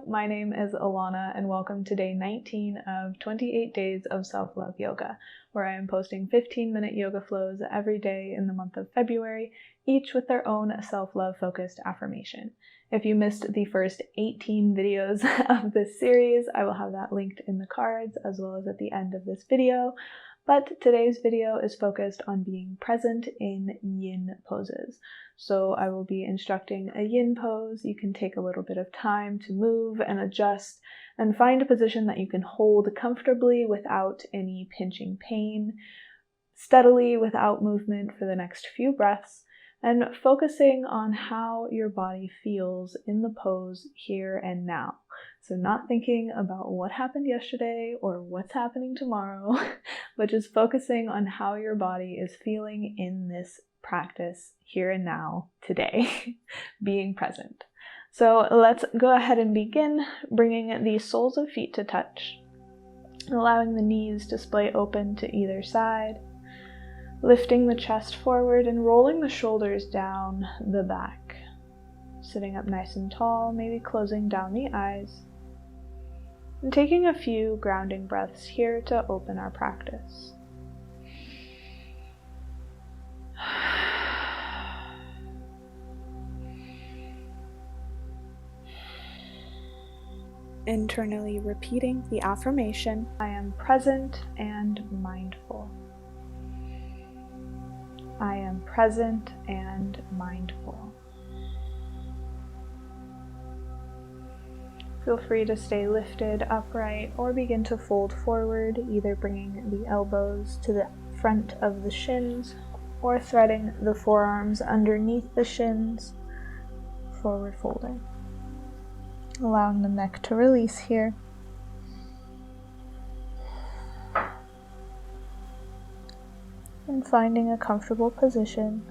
my name is Alauna and welcome to day 19 of 28 days of self-love yoga, where I am posting 15-minute yoga flows every day in the month of February, each with their own self-love focused affirmation. If you missed the first 18 videos of this series, I will have that linked in the cards as well as at the end of this video. But today's video is focused on being present in yin poses. So I will be instructing a yin pose. You can take a little bit of time to move and adjust and find a position that you can hold comfortably without any pinching pain, steadily without movement for the next few breaths, and focusing on how your body feels in the pose here and now. So not thinking about what happened yesterday or what's happening tomorrow, but just focusing on how your body is feeling in this practice here and now today, being present. So let's go ahead and begin, bringing the soles of feet to touch, allowing the knees to splay open to either side, lifting the chest forward and rolling the shoulders down the back, sitting up nice and tall, maybe closing down the eyes, and taking a few grounding breaths here to open our practice. Internally repeating the affirmation, I am present and mindful. I am present and mindful. Feel free to stay lifted upright or begin to fold forward, either bringing the elbows to the front of the shins or threading the forearms underneath the shins, forward folding. Allowing the neck to release here. And finding a comfortable position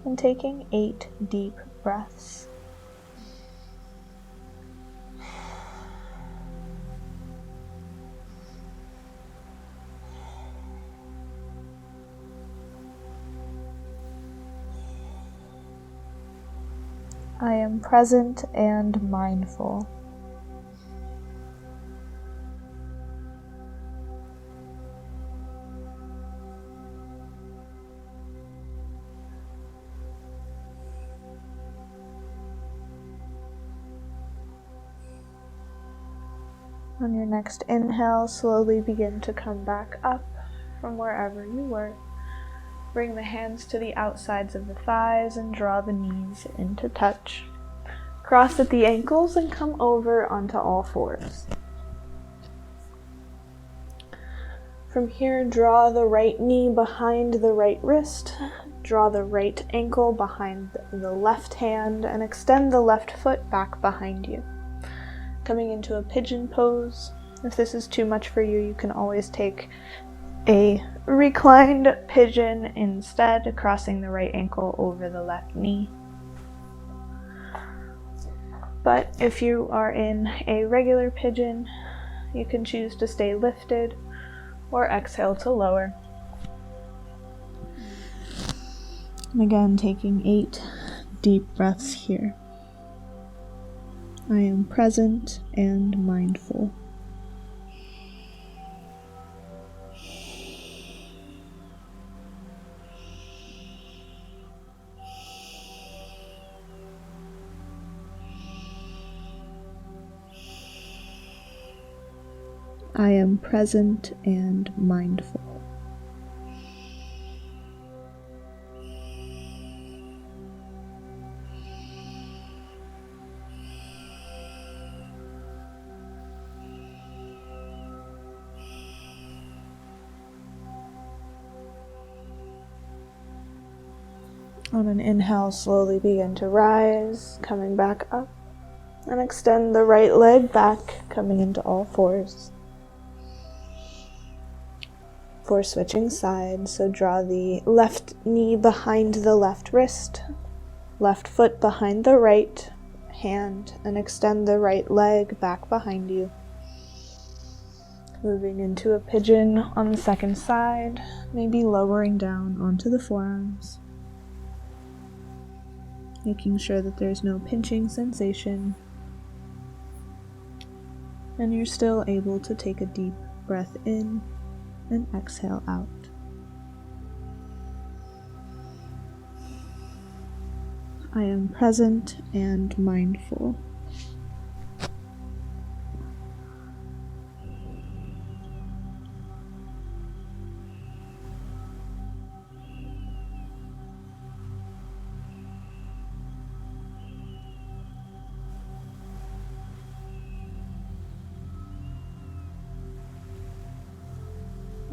and taking 8 deep breaths. I am present and mindful. On your next inhale, slowly begin to come back up from wherever you were. Bring the hands to the outsides of the thighs and draw the knees into touch. Cross at the ankles and come over onto all fours. From here, draw the right knee behind the right wrist. Draw the right ankle behind the left hand and extend the left foot back behind you. Coming into a pigeon pose. If this is too much for you, you can always take a reclined pigeon instead, crossing the right ankle over the left knee. But if you are in a regular pigeon, you can choose to stay lifted or exhale to lower. And again, taking 8 deep breaths here. I am present and mindful. I am present and mindful. On an inhale, slowly begin to rise, coming back up, and extend the right leg back, coming into all fours. For switching sides, so draw the left knee behind the left wrist, left foot behind the right hand, and extend the right leg back behind you. Moving into a pigeon on the second side, maybe lowering down onto the forearms. Making sure that there's no pinching sensation. and you're still able to take a deep breath in and exhale out. I am present and mindful.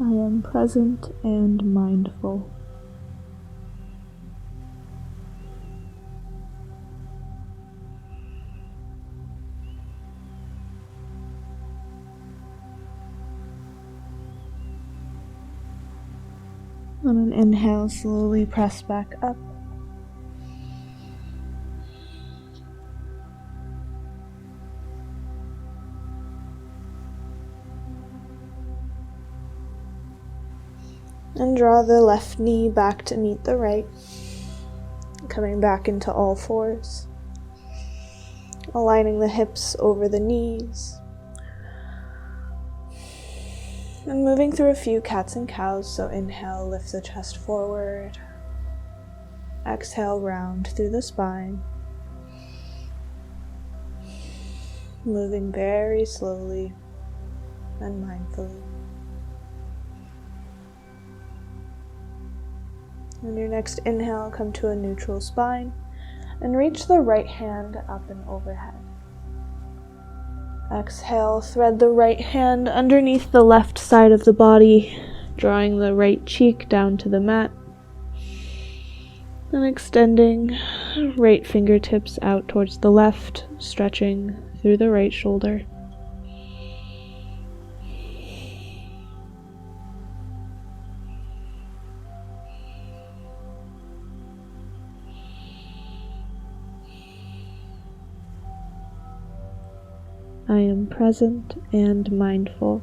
I am present and mindful. On an inhale, slowly press back up. And draw the left knee back to meet the right, coming back into all fours, aligning the hips over the knees, and moving through a few cats and cows. So inhale, lift the chest forward, exhale, round through the spine, moving very slowly and mindfully. On your next inhale, come to a neutral spine and reach the right hand up and overhead. Exhale, thread the right hand underneath the left side of the body, drawing the right cheek down to the mat, and extending right fingertips out towards the left, stretching through the right shoulder. I am present and mindful.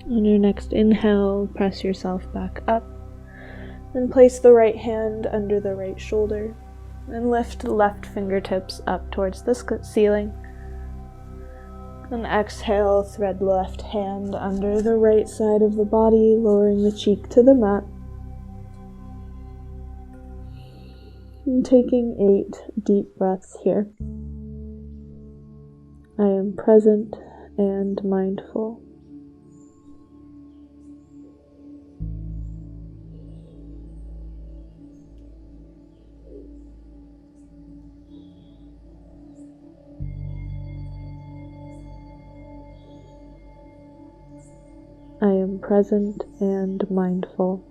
On your next inhale, press yourself back up and place the right hand under the right shoulder and lift the left fingertips up towards the ceiling. And exhale, thread the left hand under the right side of the body, lowering the cheek to the mat. And taking 8 deep breaths here. I am present and mindful. I am present and mindful.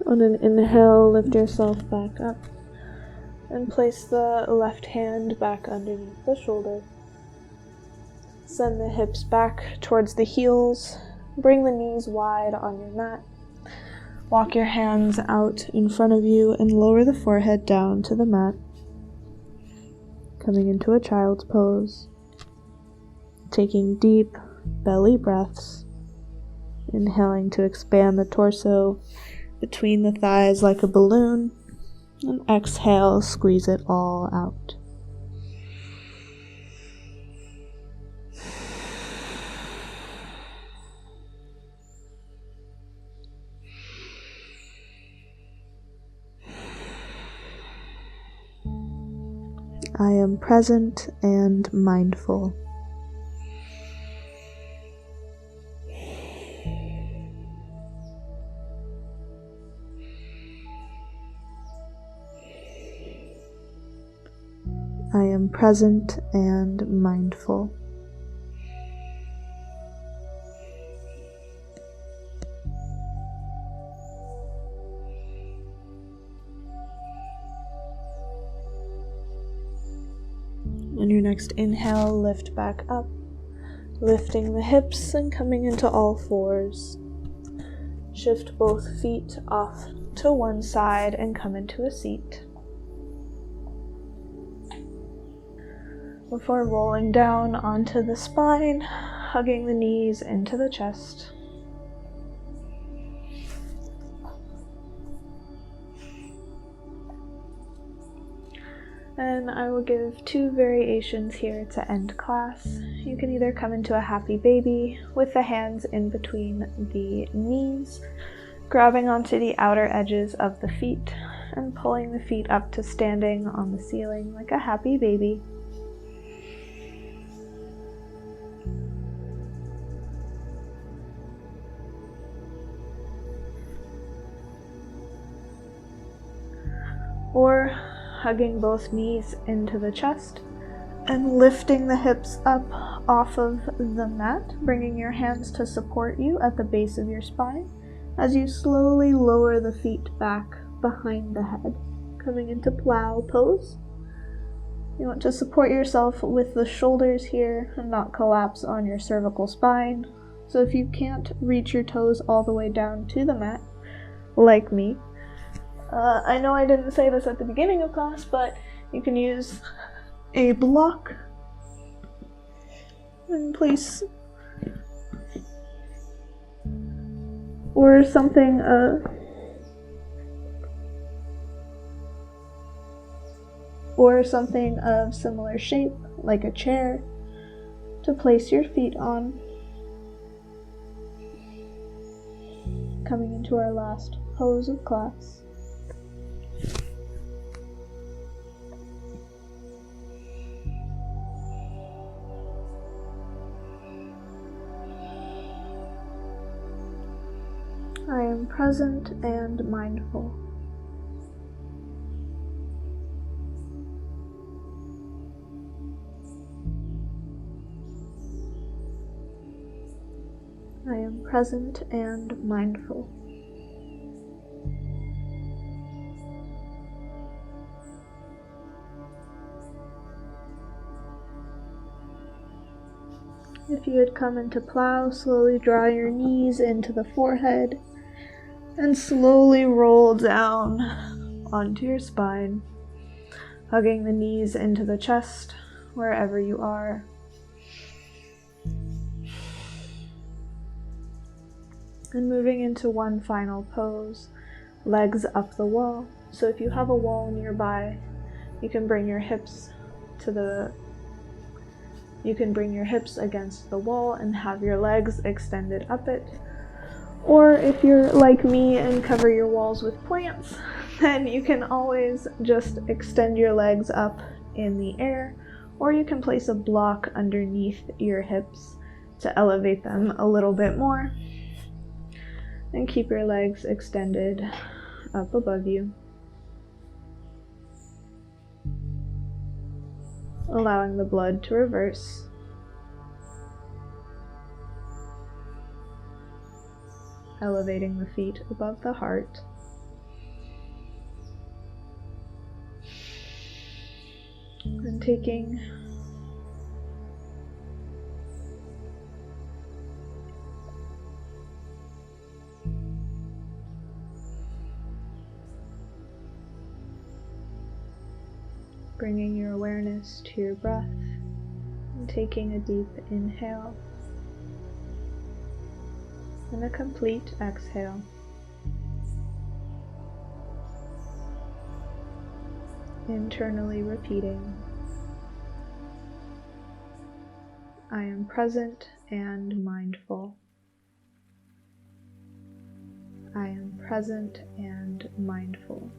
On an inhale, lift yourself back up and place the left hand back underneath the shoulder. Send the hips back towards the heels. Bring the knees wide on your mat. Walk your hands out in front of you and lower the forehead down to the mat. Coming into a child's pose. Taking deep belly breaths. Inhaling to expand the torso between the thighs like a balloon. And exhale, squeeze it all out. I am present and mindful. I am present and mindful. On your next inhale, lift back up, lifting the hips and coming into all fours. Shift both feet off to one side and come into a seat. Before rolling down onto the spine, hugging the knees into the chest. And I will give 2 variations here to end class. You can either come into a happy baby with the hands in between the knees, grabbing onto the outer edges of the feet and pulling the feet up to standing on the ceiling like a happy baby. Or hugging both knees into the chest and lifting the hips up off of the mat, bringing your hands to support you at the base of your spine as you slowly lower the feet back behind the head, coming into plough pose. You want to support yourself with the shoulders here and not collapse on your cervical spine. So if you can't reach your toes all the way down to the mat, like me, I know I didn't say this at the beginning of class, but you can use a block in place or something of similar shape, like a chair, to place your feet on. Coming into our last pose of class. I am present and mindful. I am present and mindful. If you had come into plough, slowly draw your knees into the forehead and slowly roll down onto your spine, hugging the knees into the chest wherever you are. And moving into one final pose, legs up the wall. So if you have a wall nearby, you can bring your hips against the wall and have your legs extended up it. Or if you're like me and cover your walls with plants, then you can always just extend your legs up in the air, or you can place a block underneath your hips to elevate them a little bit more. And keep your legs extended up above you, allowing the blood to reverse. Elevating the feet above the heart. And bringing your awareness to your breath and taking a deep inhale and a complete exhale. Internally repeating, I am present and mindful. I am present and mindful.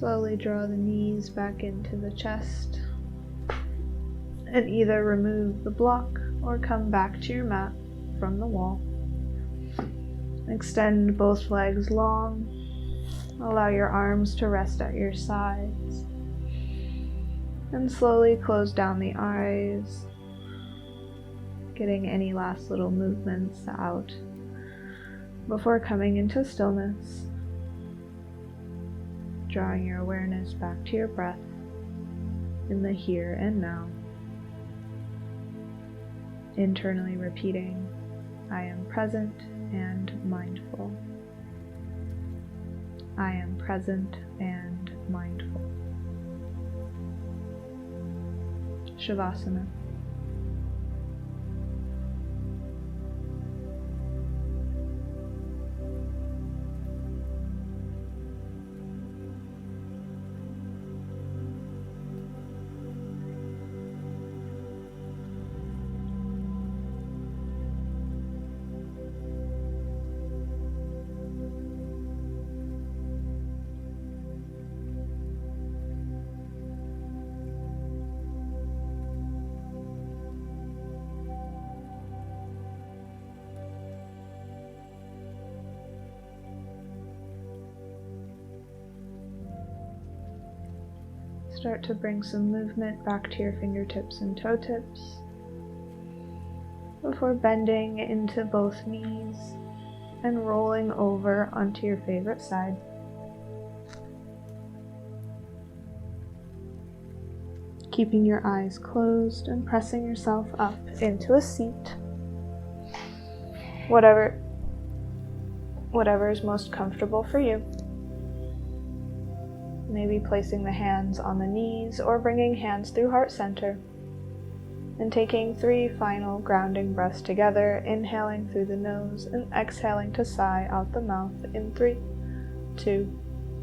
Slowly draw the knees back into the chest and either remove the block or come back to your mat from the wall. Extend both legs long. Allow your arms to rest at your sides. And slowly close down the eyes, getting any last little movements out before coming into stillness. Drawing your awareness back to your breath in the here and now. Internally repeating, I am present and mindful. I am present and mindful. Shavasana. Start to bring some movement back to your fingertips and toe tips before bending into both knees and rolling over onto your favorite side. Keeping your eyes closed and pressing yourself up into a seat. Whatever is most comfortable for you. Maybe placing the hands on the knees or bringing hands through heart center. And taking 3 final grounding breaths together, inhaling through the nose and exhaling to sigh out the mouth in 3, 2,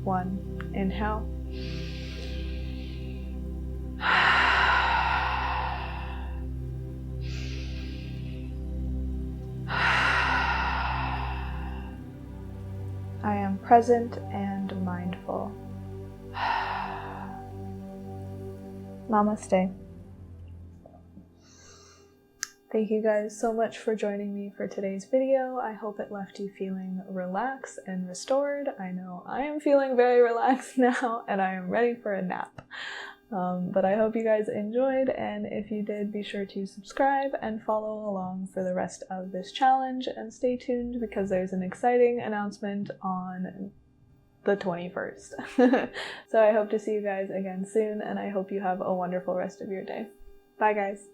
1. Inhale. I am present and mindful. Namaste. Thank you guys so much for joining me for today's video. I hope it left you feeling relaxed and restored. I know I am feeling very relaxed now and I am ready for a nap. But I hope you guys enjoyed, and if you did, be sure to subscribe and follow along for the rest of this challenge, and stay tuned because there's an exciting announcement on the 21st. So I hope to see you guys again soon, and I hope you have a wonderful rest of your day. Bye guys.